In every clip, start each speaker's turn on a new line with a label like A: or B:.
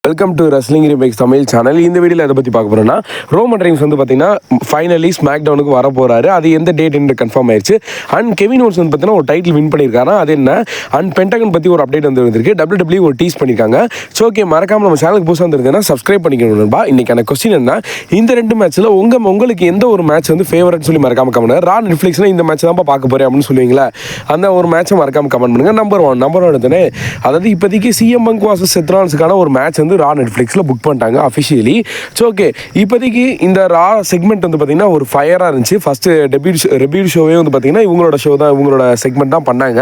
A: Welcome to wrestling remakes Tamil channel. இந்த வீடியோவில் எதை பற்றி பார்க்க போகிறோம்னா, ரோமன் ரெயின்ஸ் வந்து பார்த்தீங்கன்னா ஃபைனலி ஸ்மாக் டவுனுக்கு வர போகிறாரு. அது எந்த டேட் என்று கன்ஃபார்ம் ஆயிடுச்சு. அண்ட் கெவின் ஓன்ஸ் வந்து பார்த்தீங்கன்னா ஒரு டைட்டில் வின் பண்ணியிருக்காரு. அது என்ன அண்ட் பென்டகன் பற்றி ஒரு அப்டேட் வந்து வந்திருக்கு. WWE ஒரு டீஸ் பண்ணியிருக்காங்க. ஸோ ஓகே, மறக்காமல் நம்ம சேனலுக்கு புதுசாக வந்துருந்தேன்னா சப்ஸ்கிரைப் பண்ணிக்கணும்பா. இன்றைக்கான கொஸ்டின் என்ன, இந்த ரெண்டு மேட்ச்சில் உங்களுக்கு எந்த ஒரு மேட்ச் வந்து ஃபேவரட் சொல்லி மறக்காம கமெண்ட். ரா நெட்ஃப்ளிக்ஸில் இந்த மேட்ச் தான் பார்க்க போகிறேன் அப்படின்னு சொல்லுவீங்களா, அந்த ஒரு மேட்ச்சை மறக்காம கமெண்ட் பண்ணுங்க. நம்பர் ஒன் எடுத்தனே, அதாவது இப்போதைக்கு சிஎம் பங்க் வாசஸ் செத் ராலின்ஸ்க்கான ஒரு மேட்ச் வந்து ரா நெட்ஃப்ளிக்ஸில் புக் பண்ணிட்டாங்க அஃபிஷியலி. ஸோ ஓகே, இப்போதைக்கு இந்த ரா செக்மெண்ட் வந்து பார்த்தீங்கன்னா ஒரு ஃபயராக இருந்துச்சு. ஃபஸ்ட்டு டெபியூட் ஷோவே வந்து பார்த்தீங்கன்னா இவங்களோட ஷோ தான், இவங்களோட செக்மெண்ட் தான் பண்ணாங்க.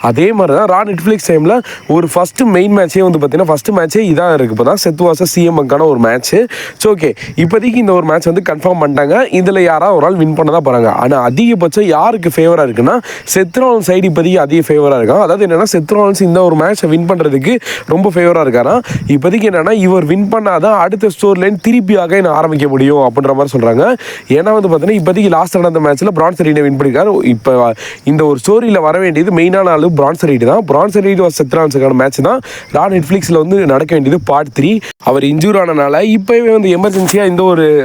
A: அதே மாதிரி தான் ரா நெட்ஃப்ளிக்ஸ் டைமில் ஒரு ஃபஸ்ட்டு மெயின் மேட்ச்சே வந்து பார்த்தீங்கன்னா ஃபஸ்ட்டு மேட்ச்சே இதாக இருக்குது. இப்போ தான் செத் வாசஸ் சிஎம் பங்கான ஒரு மேட்ச்சு. ஸோ ஓகே, இப்போதைக்கு இந்த ஒரு மேட்ச் வந்து கன்ஃபார்ம் பண்ணிட்டாங்க. இதில் யாராவது ஒரு ஆள் வின் பண்ண தான் போகிறாங்க. ஆனால் அதிகபட்சம் யாருக்கு ஃபேவராக இருக்குன்னா செத் ராலின்ஸ் சைடு இப்போதைக்கு அதிக ஃபேவராக இருக்கான். அதாவது என்னென்னா, செத் ராலின்ஸ் இந்த ஒரு மேட்ச்சை வின் பண்ணுறதுக்கு ரொம்ப ஃபேவராக இருக்காரா. இப்போதைக்கு என்னென்னா, இவர் வின் பண்ணாதான் அடுத்த ஸ்டோர் லைன் திருப்பியாக என்ன ஆரம்பிக்க முடியும் அப்படின்ற மாதிரி சொல்கிறாங்க. ஏன்னா வந்து பார்த்தீங்கன்னா இப்போதைக்கு லாஸ்ட் நடந்த மேட்ச்சில் பிரான்ஸ் ரெய்டை வின் பண்ணியிருக்காரு. இப்போ இந்த ஒரு ஸ்டோரியில் வர வேண்டியது மெயினான ஆளு பிரான்ஸ் ரெய்டு தான். பிரான்ஸ் ரெய்டு செத் ராலின்ஸுக்கான மேட்ச் தான் ரா நெட்ஃப்ளிக்ஸில் வந்து நடக்க வேண்டியது பார்ட் 3. அவர் இன்ஜூர் ஆனனால இப்போவே வந்து எமர்ஜென்சியாக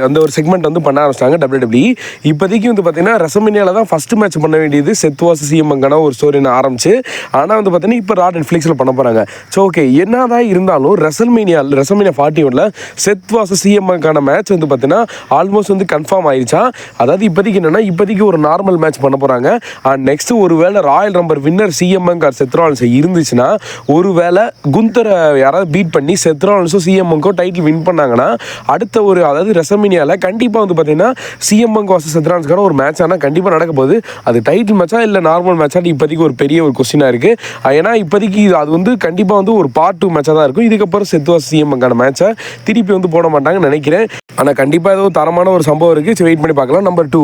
A: அந்த ஒரு செக்மெண்ட் வந்து பண்ண ஆரம்பிச்சிட்டாங்க WWE. இப்போதைக்கு வந்து பார்த்தீங்கன்னா ரெசல்மேனியாவில் தான் ஃபஸ்ட் மேட்ச் பண்ண வேண்டியது செத் வாசஸ் சிஎம் பங்கான ஒரு ஸ்டோரின்னு ஆரம்பிச்சு. ஆனால் வந்து பார்த்தீங்கன்னா இப்போ ரா நெட்ஃப்ளிக்ஸில் பண்ண போகிறாங்க. ஸோ ஓகே, என்னதான் இருந்தாலும் ரெசல்மேனியா 41 செத் வாசஸ் சிஎம் பங்கான மேட்ச் வந்து பார்த்தீங்கன்னா ஆல்மோஸ்ட் வந்து கன்ஃபார்ம் ஆயிடுச்சா. அதாவது இப்போதைக்கு என்னென்னா, இப்போதைக்கு ஒரு நார்மல் மேட்ச் பண்ண போகிறாங்க. அண்ட் நெக்ஸ்ட் ஒரு வேளை Royal Rumble winner CM Punk or Seth Rollins இருந்துச்சுன்னா, ஒரு வேளை குந்தரை யாராவது பீட் பண்ணி செத் ராலின்ஸும் சிஎம் பங்கும் டைட்டில் வின் பண்ணாங்கன்னா, அடுத்த ஒரு அதாவது ரெசல்மேனியாவில் கண்டிப்பாக வந்து பார்த்தீங்கன்னா சிஎம் பங்க் வாசஸ் செத் ராலின்ஸ்க்கான ஒரு மேட்ச் ஆனால் கண்டிப்பாக நடக்க போகுது. அது டைட்டில் மேட்சா இல்லை நார்மல் மேட்சா இப்போதைக்கு ஒரு பெரிய ஒரு கொஸ்டினாக இருக்குது. ஏன்னா இப்போதைக்கு அது வந்து கண்டிப்பாக வந்து ஒரு பார்ட் 2 மேட்சாக தான் இருக்கும். இதுக்கப்புறம் செத் வாசஸ் சிஎம் பங்கான மேட்சை திருப்பி வந்து போட மாட்டாங்கன்னு நினைக்கிறேன். ஆனால் கண்டிப்பாக ஏதோ தரமான ஒரு சம்பவம் இருக்குது. வெயிட் பண்ணி பார்க்கலாம். நம்பர் டூ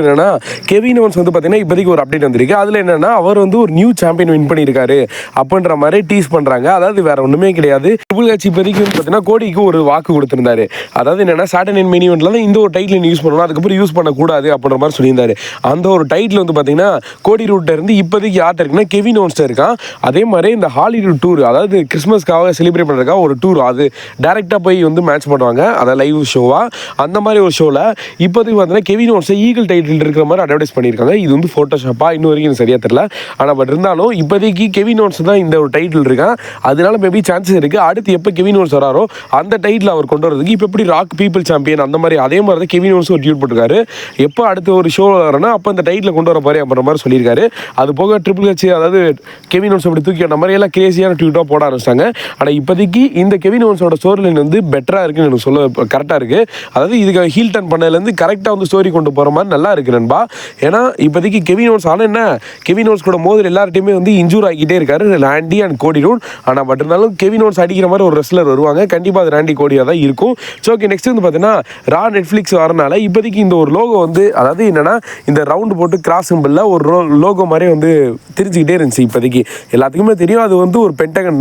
A: என்னன்னா, கெவின் ஓன்ஸ் வந்து பார்த்தீங்கன்னா இப்போதைக்கு ஒரு அப்டேட் வந்திருக்கு. அதில் என்னன்னா, அவர் வந்து ஒரு நியூ சாம்பியன் வின் பண்ணியிருக்காரு அப்படின்ற மாதிரி டீஸ் பண்ணுறாங்க. அதாவது வேற ஒன்றுமே கிடையாது. ட்ரிபிள் ஹெச் இப்போதைக்கு வந்து பார்த்தீங்கன்னா கோடிக்கு ஒரு வாக்கு கொடுத்திருந்தாரு. அதாவது என்னன்னா, சாட்டர்டே நைட் மெயின் இவெண்ட்ல தான் இந்த ஒரு டைட்டில் யூஸ் பண்ணணும், அதுக்கப்புறம் யூஸ் பண்ணக்கூடாது அப்படின்ற மாதிரி சொல்லியிருந்தாரு. அந்த ஒரு டைட்டில் வந்து பார்த்தீங்கன்னா கோடி ரூட்ல இருந்து இப்போதைக்கு யார்ட்ட இருக்குன்னா கெவின் ஓன்ஸ்ட இருக்கான். அதே மாதிரி இந்த ஹாலிவுட் டூர், அதாவது கிறிஸ்மஸ்க்காக செலிப்ரேட் பண்ணுறதுக்காக ஒரு டூர், அது டேரெக்டாக போய் வந்து மேட்ச் பண்ணுவாங்க. அதை லைவ் ஷோவா அந்த மாதிரி ஒரு ஷோவில் இப்போதைக்கு பார்த்தீங்கன்னா கெவின் ஓன்ஸ் ஈகிள் டைட்டில் இருக்கிற மாதிரி அட்வர்டைஸ் பண்ணியிருக்காங்க. இது வந்து ஃபோட்டோஷாப்பா இன்னும் வரைக்கும் எனக்கு சரியாக தெரியல. ஆனால் பட் இருந்தாலும் இப்போதைக்கு கெவின் ஓன்ஸ் தான் இந்த ஒரு டைட்டில் இருக்கான். அதனால மேபி சான்சஸ் இருக்குது. அடுத்து எப்போ கெவின் ஓன்ஸ் வராரோ அந்த டைட்டில் அவர் கொண்டு வரதுக்கு இப்போ எப்படி ராக் பீப்புள் சாம்பியன் அந்த மாதிரி அதே மாதிரி தான் கெவின் ஓன்ஸ் ஒரு டியூட் போட்டிருக்காரு. எப்போ அடுத்த ஒரு ஷோ வரனா அப்போ அந்த டைட்டில் கொண்டு வர போறேன் அப்படின்ற மாதிரி சொல்லியிருக்காரு. அது போக ட்ரிபிள் ஹெச், அதாவது கெவின் ஓன்ஸ் அப்படி தூக்கி அந்த மாதிரி எல்லாம் கிரேசியான ட்வீட்டாக போட ஆரம்பிச்சிட்டாங்க. ஆனால் இப்போதைக்கு இந்த கெவின் ஓன்ஸோட ஸ்டோரி லைன் வந்து பெட்டராக இருக்குன்னு எனக்கு சொல்ல கரெக்டாக இருக்குது. அதாவது இதுக்கு ஹீல் டர்ன் பண்ணதுலேருந்து கரெக்டாக வந்து ஸ்டோரி கொண்டு போகிற மாதிரி நல்லா இருக்கு நண்பா. ஏன்னா இப்போதைக்கு கெவின் ஓன்ஸ் ஆனால் என்ன, கெவின் ஓன்ஸ் கூட மோதில் எல்லார்ட்டையுமே வந்து இன்ஜூர் ஆகிட்டே இருக்காரு ராண்டி அண்ட் கோடி ரூட். ஆனால் பட் இருந்தாலும் கெவின் ஓன்ஸ் அடிக்கிற மாதிரி ஒரு ரெஸ்லர் வருவாங்க. கண்டிப்பாக அது ராண்டி கோடியாக தான் இருக்கும். ஸோ ஓகே, நெக்ஸ்ட் வந்து பார்த்தீங்கன்னா ரா நெட்ஃப்ளிக்ஸ் வரனால இப்போதைக்கு இந்த ஒரு லோகோ வந்து, அதாவது என்னன்னா இந்த ரவுண்டு போட்டு கிராஸ் சிம்பிளில் ஒரு லோகோ மாதிரி வந்து தெரிஞ்சுக்கிட்டே இருந்துச்சு. இப்போதைக்கு எல்லாத்துக்குமே தெரியும் அது வந்து ஒரு பென்டகன்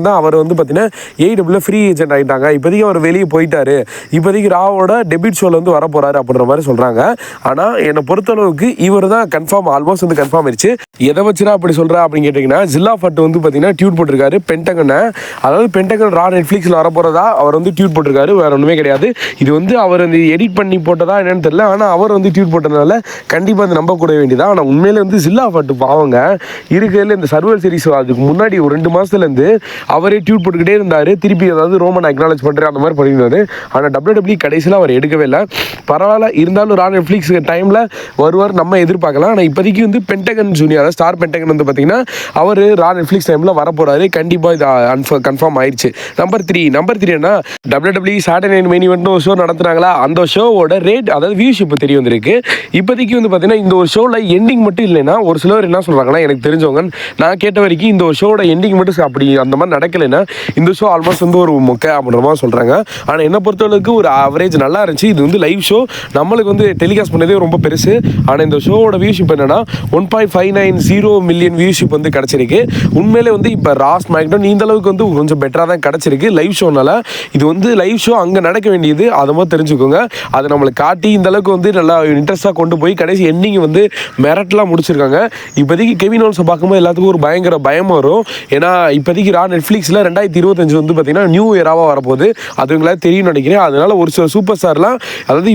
A: தான். அவர் வந்து பார்த்தீங்கன்னா AEW ஃப்ரீ ஏஜென்ட் ஆகிட்டாங்க. இப்போதைக்கு அவர் வெளியே போயிட்டாரு. இப்போதைக்கு ராவோட டெபியூட் ஷோவில் வந்து வர போகிறாரு அப்படின்ற மாதிரி சொல்கிறாங்க. ஆனால் என்னை பொறுத்தளவுக்கு இவர் தான் கன்ஃபார்ம், ஆல்மோஸ்ட் வந்து கன்ஃபார்ம் ஆயிடுச்சு. எதை வச்சுனா அப்படி சொல்கிறா அப்படின்னு கேட்டிங்கன்னா, ஜில்லா ஃபட் வந்து பார்த்தீங்கன்னா டியூட் போட்டிருக்காரு பென்டகனை. அதாவது பென்டகன் ரா நெட்ஃப்ளிக்ஸில் வர போகிறதா அவர் வந்து டியூட் போட்டிருக்காரு. வேற ஒன்றுமே கிடையாது. இது வந்து அவர் வந்து எடிட் பண்ணி போட்டதா என்னன்னு தெரியல. ஆனால் அவர் வந்து டியூட் போட்டதுனால கண்டிப்பாக அது நம்பக்கூட வேண்டியதான். ஆனால் உண்மையிலே வந்து ஜில்லா ஃபட் பாவங்க இருக்கிறதுல இந்த சர்வர் சீரிஸ் அதுக்கு முன்னாடி ஒரு 2 மாதத்துலேருந்து அவரே டியூட் போட்டுக்கிட்டே இருந்தார். திருப்பி அதாவது ரோமன் அக்னாலேஜ் பண்ணுறேன் அந்த மாதிரி பண்ணியிருந்தாரு. ஆனால் WWE கடைசியில் அவர் எடுக்கவே இல்லை. பரவாயில்ல, இருந்தாலும் ரா நெட்ஃப்ளிக்ஸ் டைமில் வருவார் நம்ம எதிர்பார்க்கலாம். ஆனால் இப்போதைக்கு வந்து பென்டகன் ஜூனியர், அதாவது ஸ்டார் பென்டகன் வந்து பார்த்தீங்கன்னா அவர் ரா நெட்ஃப்ளிக்ஸ் டைமில் வர போகிறாரு. கண்டிப்பாக இது கன்ஃபார்ம் ஆயிடுச்சு. நம்பர் த்ரீ என்ன, WWE சாட்டர்டே நைட் மெயின் இவெண்ட்னு ஒரு ஷோ நடத்துனாங்களா, அந்த ஷோவோட ரேட், அதாவது வியூஷிப் தெரிய வந்திருக்கு. இப்போதைக்கு வந்து பார்த்தீங்கன்னா இந்த ஒரு ஷோவில் எண்டிங் மட்டும் இல்லைன்னா, ஒரு சிலர் என்ன சொல்கிறாங்கன்னா, எனக்கு தெரிஞ்சவங்க நான் கேட்ட வரைக்கும் இந்த ஒரு ஷோவோட எண்டிங் மட்டும் அப்படி அந்த மாதிரி நடக்கலைன்னா இந்த ஷோ ஆல்மோஸ்ட் வந்து ஒரு மொக்கை அப்படின்ற மாதிரி சொல்கிறாங்க. ஆனால் என்னை பொறுத்தளவுக்கு ஒரு அவரேஜ் நல்லா இருந்துச்சு. இது வந்து லைவ் ஷோ, நம்மளுக்கு வந்து டெலிகாஸ்ட் பண்ணதே ரொம்ப பெருசு. ஆனால் இந்த ஷோவோட வியூஷிப் என்னன்னா 1.590 மில்லியன் வியூஷிப் வந்து கிடச்சிருக்கு. உண்மையிலே வந்து இப்போ ராஸ் மேக்டவுன் இந்த அளவுக்கு வந்து கொஞ்சம் பெட்டராக தான் கிடச்சிருக்கு லைவ் ஷோனால. இது வந்து லைவ் ஷோ அங்கே நடக்க வேண்டியது, அதை மாதிரி தெரிஞ்சுக்கோங்க. அதை நம்மளுக்கு காட்டி இந்த அளவுக்கு வந்து நல்லா இன்ட்ரெஸ்ட்டாக கொண்டு போய் கடைசி எண்டிங் வந்து மிரட்டலாக முடிச்சிருக்காங்க. இப்போதைக்கு கெவின் ஓவன்ஸை பார்க்கும்போது எல்லாத்துக்கும் ஒரு பயங்கர பயம் வரும். ஏன்னா இப்போதைக்கு நெட்ஃப்ளிக்ஸில் 2025 வந்து பார்த்தீங்கன்னா நியூ இயராவாக வரப்போகுது. அது உங்களுக்கு தெரியும்னு நினைக்கிறேன். அதனால ஒரு சில சூப்பர் ஸ்டார்லாம், அதாவது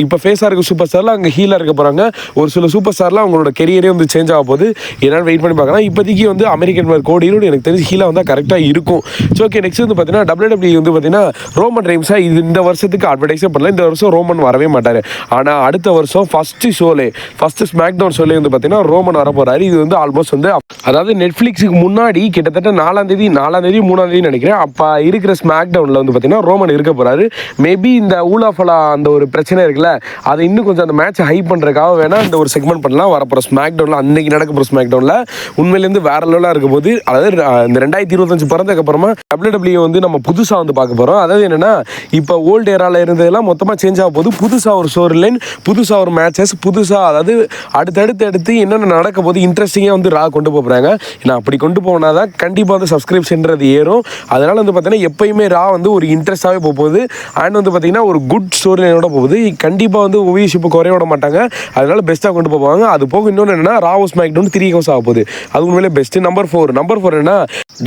A: இப்போ ஃபேஸாக இருக்க சூப்பர் ஸ்டார்லாம் அங்கே ஹீலாக இருக்க போகிறாங்க. ஒரு சில சூப்பர் ஸ்டார்லாம் அவங்களோட கெரியரே வந்து சேஞ்ச் ஆக போகுது. என்னால் வெயிட் பண்ணி பார்க்கலாம். இப்போதைக்கு வந்து அமெரிக்கன் கோடி எனக்கு தெரிஞ்சு ஹீலாக வந்தால் கரெக்டாக இருக்கும். ஸோ ஓகே, நெக்ஸ்ட் வந்து பார்த்தீங்கன்னா WWE வந்து பார்த்தீங்கன்னா ரோமன் ரெயின்ஸாக இது இந்த வருஷத்துக்கு அட்வர்டைஸே பண்ணல. இந்த வருஷம் ரோமன் வரவே மாட்டார். ஆனால் அடுத்த வருஷம் ஃபஸ்ட்டு ஸ்மாக் டவுன் ஷோலே வந்து பார்த்தீங்கன்னா ரோமன் வர போகிறாரு. இது வந்து ஆல்மோஸ்ட் வந்து அதாவது நெட்ஃப்ளிக்ஸுக்கு முன்னாடி கிட்டத்தட்ட 4ஆம் தேதி 3ஆம் தேதி நினைக்கிறேன். அப்போ இருக்கிற ஸ்மாக் டவுனில் வந்து பார்த்தீங்கன்னா ரோமன் இருக்க போகிறாரு. மேபி இந்த ஊலாஃபலா அந்த ஒரு பிரச்சனை இருக்குல்ல, அதை இன்னும் கொஞ்சம் அந்த மேட்சை ஹைப் பண்ணுறதுக்காக வேணால் இந்த ஒரு செக்மெண்ட் பண்ணலாம். வரப்போகிற ஸ்மாக் டவுனில், அன்னைக்கு நடக்க போகிற ஸ்மாக் டவுனில் உண்மையிலேருந்து வேற லெவலாக இருக்க போது. அதாவது இந்த 2025 பிறந்ததுக்கப்புறமா WWE வந்து நம்ம புதுசாக வந்து பார்க்க போகிறோம். அதாவது என்னென்னா, இப்போ ஓல்டு ஏராவில் இருந்ததெல்லாம் மொத்தமாக சேஞ்ச் ஆக போது. புதுசாக ஒரு ஸ்டோரி லைன், புதுசாக ஒரு மேட்சஸ், புதுசாக அதாவது அடுத்தடுத்து என்னென்ன நடக்க போது இன்ட்ரெஸ்டிங்காக வந்து கொண்டு போகிறாங்க. ஏன்னா அப்படி கொண்டு போனால் தான் கண்டிப்பாக வந்து சப்ஸ்கிரிப்ஷன்றது ஏறும். அதனால் வந்து பார்த்தீங்கன்னா எப்பயுமே வந்து ஒரு இன்ட்ரெஸ்ட்டாகவே போகுது. அண்ட் வந்து பார்த்தீங்கன்னா ஒரு குட் ஸ்டோரி லைனோட போகுது. கண்டிப்பாக வந்து வியூஷிப்பு குறைய விட மாட்டாங்க. அதனால பெஸ்ட்டாக கொண்டு போவாங்க. அது போக இன்னொன்று என்னன்னா, ராவ் ஸ்மாக் டவுன் 3 ஹவர்ஸ் ஆக போகுது. அது உண்மையிலே பெஸ்ட்டு. நம்பர் 4 என்ன,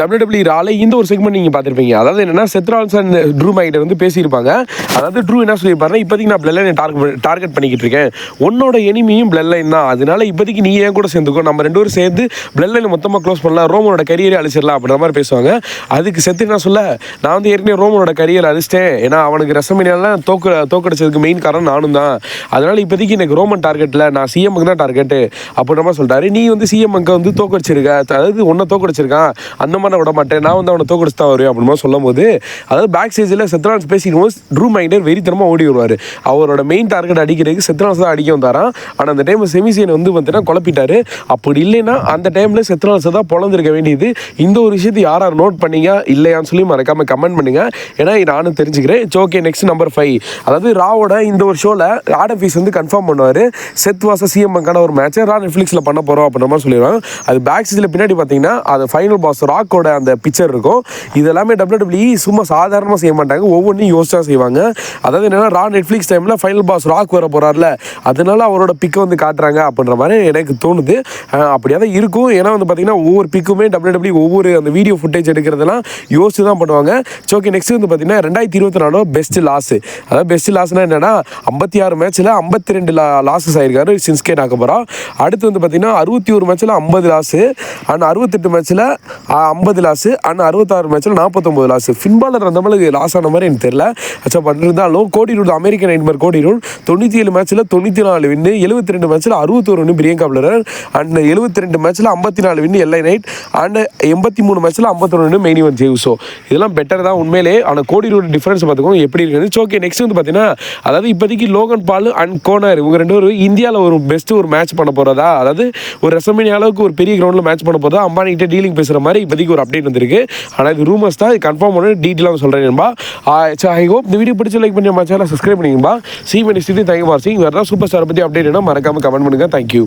A: WWE ரால இந்த ஒரு செக்மெண்ட் நீங்கள் பார்த்துருப்பீங்க. அதாவது என்னன்னா, செத் ராலின்ஸ் அண்ட் ட்ரூ மேக்டையர் வந்து பேசியிருப்பாங்க. அதாவது ட்ரூ என்ன சொல்லியிருப்பாருன்னா, இப்போதைக்கு நான் பிளட் லைனை டார்கெட் பண்ணிக்கிட்டு இருக்கேன். உன்னோட எனிமியும் பிளட் லைன் தான். அதனால இப்போதைக்கு நீ ஏன் கூட சேர்ந்துக்கோ, நம்ம 2 பேரும் சேர்ந்து பிளட் லைனை மொத்தமாக க்ளோஸ் பண்ணலாம், ரோமனோட கரியரை அழிச்சிடலாம் அப்படின்ற மாதிரி பேசுவாங்க. அதுக்கு செத்து என்ன சொல்ல, நான் வந்து ஏற்கனவே ரோமனோட கரியரை அழிச்சிட்டேன். ஏன்னா அவனுக்கு ரெசல்மேனியாலாம் தோக்கடிச்சதுக்கு மெயின் காரணம் நானும் தான். அதனால இப்போதைக்கு எனக்கு ரோமன் டார்கெட்டில், நான் சிஎம்க்கு தான் டார்கெட்டு அப்படின்ற மாதிரி சொல்லிட்டாரு. நீ வந்து சிஎம்க்கு வந்து தோக்கடிச்சிருக்க, அதாவது ஒன்றை தோக்கடிச்சிருக்கான், அந்த மாதிரி நான் விட மாட்டேன், நான் வந்து அவனை தோக்கடிச்சு தான் வருவேன் அப்படின்னு மாதிரி சொல்லும் போது, அதாவது பேக் ஸ்டேஜில் செத்ரான்ஸ் பேசிக்கும்போது ட்ரூ மேக்டையர் வெறித்தனமாக ஓடி வருவார். அவரோட மெயின் டார்கெட் அடிக்கிறதுக்கு செத்ரான்ஸ் தான் அடிக்க வந்தாரான். ஆனால் அந்த டைம் செமிசியனை வந்து பார்த்தீங்கன்னா குழப்பிட்டாரு. அப்படி இல்லைன்னா அந்த டைமில் செத்ரான்ஸை தான் பொழந்திருக்க வேண்டியது. இந்த ஒரு விஷயத்தை யார் நோட் பண்ணீங்க இல்லையான்னு சொல்லி மறக்காமல் கமெண்ட் பண்ணுங்க. ஏன்னா நானும் தெரிஞ்சுக்கிறேன். ஓகே, நெக்ஸ்ட் நம்பர் 5, அதாவது ராவோட இந்த ஒரு ஷோவில் ஆடம் பீஸ் வந்து கன்ஃபார்ம் பண்ணுவார். செத் வாச சிஎம்க்கான ஒரு மேட்சை நெட்ஃப்ளிக்ஸில் பண்ண போகிறோம் அப்படின்ற மாதிரி சொல்லிடுவாங்க. அது பேக் ஸ்டேஜில் பின்னாடி பார்த்தீங்கன்னா அது ஃபைனல் பாஸ் ராக்கோட அந்த பிக்சர் இருக்கும். இது எல்லாமே WWE சும்மா சாதாரணமாக செய்ய மாட்டாங்க, ஒவ்வொன்றையும் யோசிச்சா செய்வாங்க. அதாவது என்னன்னா, நெட்ஃப்ளிக்ஸ் டைமில் ஃபைனல் பாஸ் ராக் வர போகிறார்ல, அதனால அவரோட பிக்கை வந்து காட்டுறாங்க அப்படின்ற மாதிரி எனக்கு தோணுது. அப்படியே தான் இருக்கும். ஏன்னா வந்து பார்த்தீங்கன்னா ஒவ்வொரு பிக்குமே WWE ஒவ்வொரு அந்த வீடியோ ஃபுட்டேஜ் எடுக்கிறதெல்லாம் யோசிச்சு தான் பண்ணுவாங்க. ஓகே, நெக்ஸ்ட் வந்து பார்த்தீங்கன்னா 2024 பெஸ்ட் லாஸ். அதாவது பெஸ்ட் லாஸ்னால் என்னன்னா, 56 மேட்ச்சில் 52 லாஸஸ் ஆயிருக்காரு சின்ஸ்கே நாகபரா. அடுத்து வந்து பார்த்தீங்கன்னா 61 மேட்ச்சில் 50 லாஸு, அண்ட் 68 மேட்ச்சில் 50 லாஸு, அண்ட் 66 மேட்ச்சில் 49 லாஸு. ஃபின்பாலர் அந்த மாதிரி லாஸ் ஆன மாதிரி எனக்கு தெரியல. அச்சா பண்ணிருந்தாலும் கோடி ரூல், அமெரிக்கன் நைட்மேர் கோடி ரூல் 97 மேட்ச்சில் 94 வின்னு, 72 மேட்ச்சில் 61 வின்னு பிரியங்கா பிளரர், அண்ட் 72 மேட்ச்சில் 54 வின்னு எல்ஐ நைட், அண்ட் 83 மேட்ச்சில் 51 வின்னு மெயின் ஈவென்ட் ஜெய்ஸோ. இதெல்லாம் பெட்டர் தான் உண்மையிலே. ஆனால் கோடி ரூல் டிஃபரன்ஸ் பார்த்துக்கோங்க எப்படி இருக்குது. ஓகே, நெக்ஸ்ட் வந்து பார்த்தீங்கன்னா, அதாவது இப்போதைக்கு லோகன் பால் அண்ட் கோனர் இவங்க 2 பேரும் இந்தியாவில் ஒரு பெஸ்ட்டு ஒரு மேட்ச் பண்ண போகிறதா, அதாவது ஒரு ரெசல்மேனியா அளவுக்கு ஒரு பெரிய கிரவுண்டில் மேட்ச் பண்ண போகிறதா அம்பானிகிட்ட டீலிங் பேசுகிற மாதிரி இப்போதைக்கு ஒரு அப்டேட் வந்திருக்கு. ஆனால் இது ரூமர்ஸ் தான், இது கன்ஃபார்ம் பண்ணி டீட்டெயிலாக சொல்கிறேன்பா. ஐ ஹோப் இந்த வீடியோ பிடிச்ச லைக் பண்ணி சேனலை சப்ஸ்கிரைப் பண்ணிங்கப்பா. சி மெனி ஸ்டிதி தேங்க்யூ ஃபார் வாட்சிங். வேறு ஏதாவது சூப்பர் ஸ்டார் பற்றி அப்டேட் மறக்காமல் கமெண்ட் பண்ணுங்கள். தேங்க்யூ.